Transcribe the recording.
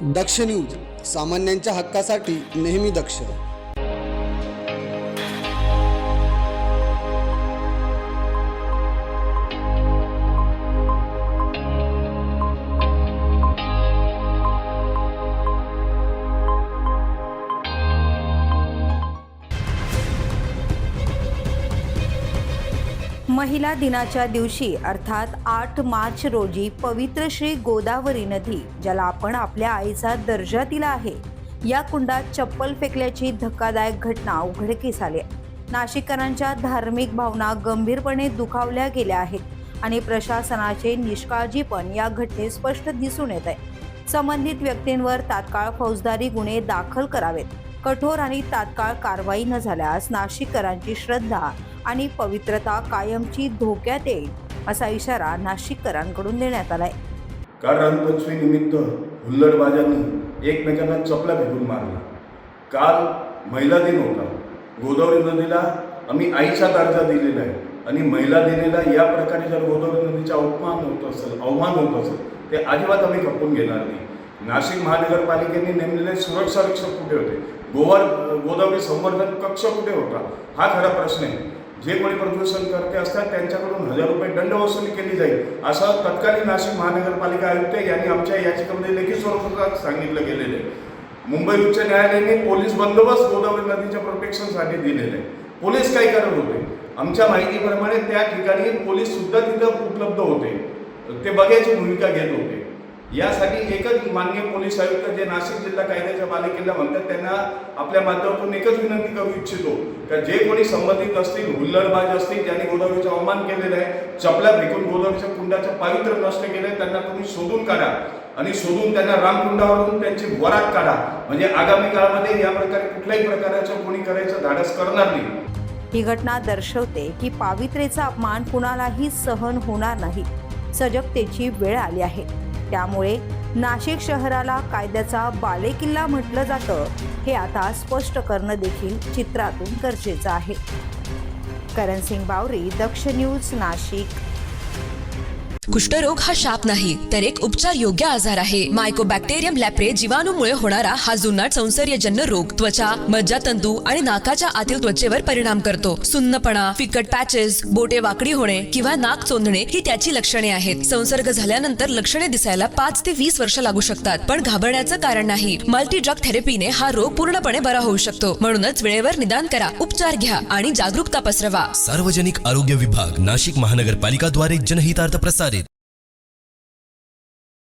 दक्ष news, सामान्यांच्या हक्कासाठी नेहमी दक्ष. महिला दिनाच्या दिवशी अर्थात 8 मार्च रोजी पवित्र श्री गोदावरी नदी, ज्याला आपण आपल्या आईचा दर्जा दिला आहे, या कुंडात चप्पल फेकल्याची धक्कादायक घटना उघडकीस आली आहे. नाशिककरांच्या धार्मिक भावना गंभीरपणे दुखावल्या गेल्या आहेत आणि प्रशासनाचे निष्काळजीपण या घटनेत स्पष्ट दिसून येत आहे. संबंधित व्यक्तींवर तात्काळ फौजदारी गुन्हे दाखल करावेत. कठोर आणि तात्काळ कारवाई न झाल्यास नाशिककरांची श्रद्धा आणि पवित्रता कायमची धोक्यात येईल, असा इशारा नाशिककरांकडून देण्यात आलाय. काल रंगपंचमी निमित्त हुल्लडबाजांनी एकमेकांना चपला फेकून मारला. काल महिला दिन होता. गोदावरी नदीला आम्ही आईचा दर्जा दिलेला आहे आणि महिला दिनेला या प्रकारे जर गोदावरी नदीचा अवमान होत असेल ते अजिबात आम्ही खपवून घेणार नाही. नाशिक महानगरपालिकेने नेमलेले सुरक्षा रक्षक कुठे होते? गोदावरी संवर्धन कक्ष कुठे होता? हा खरा प्रश्न आहे. जे कोणी प्रदूषण करते असतात त्यांच्याकडून 1000 रुपये दंड वसुली केली जाईल, असं तत्कालीन नाशिक महानगरपालिका आयुक्त यांनी आमच्या याचिकेमध्ये लेखी स्वरूपात सांगितलं गेलेलं आहे. मुंबई उच्च न्यायालयाने पोलीस बंदोबस्त गोदावरी नदीच्या प्रोटेक्शनसाठी दिलेलं आहे. पोलीस काय करत होते? आमच्या माहितीप्रमाणे त्या ठिकाणी पोलीस सुद्धा तिथं उपलब्ध होते, ते बघायची भूमिका घेत होते. यासाठी एकच माननीय पोलीस आयुक्त जे नाशिक जिल्हा कायद्याच्या बालेकिल्ला म्हणतात त्यांना आपल्या माध्यमातून एकच विनंती करू इच्छितो की जे कोणी संबंधित असतील, हुल्लडबाज असतील, ज्यांनी गोदावरीचा अवमान केलेला आहे, चपला फेकून गोदावरीच्या कुंडाचं पावित्र्य नष्ट केलंय, त्यांना तुम्ही शोधून काढा आणि शोधून त्यांना रामकुंडावरून त्यांची वरात काढा. म्हणजे आगामी काळामध्ये या प्रकारे कुठल्याही प्रकारचं कोणी करायचं धाडस करणार नाही. ही घटना दर्शवते की पावित्र्याचा अपमान कुणालाही सहन होणार नाही. सजगतेची वेळ आली आहे. त्यामुळे नाशिक शहराला कायद्याचा बालेकिल्ला म्हटलं जातं हे आता स्पष्ट करणं देखील चित्रातून गरजेचं आहे. करणसिंग बावरी, दक्ष न्यूज, नाशिक. कुष्ठरोग हा शाप नाही तर एक उपचार योग्य आजार आहे. मायकोबॅक्टेरियम लॅप्रे जीवाणूमुळे होणारा हा जुनाट संसर्गजन्य रोग त्वचा, मज्जातंतू आणि नाकाच्या आतील त्वचेवर परिणाम करतो. सुन्नपणा, फिकट पॅचेस, बोटे वाकडी होणे किंवा नाक चोंदणे ही त्याची लक्षणे आहेत. संसर्ग झाल्यानंतर लक्षणे दिसायला 5 ते 20 वर्ष लागू शकतात, पण घाबरण्याचं कारण नाही. मल्टी ड्रग थेरपीने हा रोग पूर्णपणे बरा होऊ शकतो. म्हणूनच वेळेवर निदान करा, उपचार घ्या आणि जागरूकता पसरवा. सार्वजनिक आरोग्य विभाग, नाशिक महानगरपालिका द्वारे जनहितार्थ प्रसारित.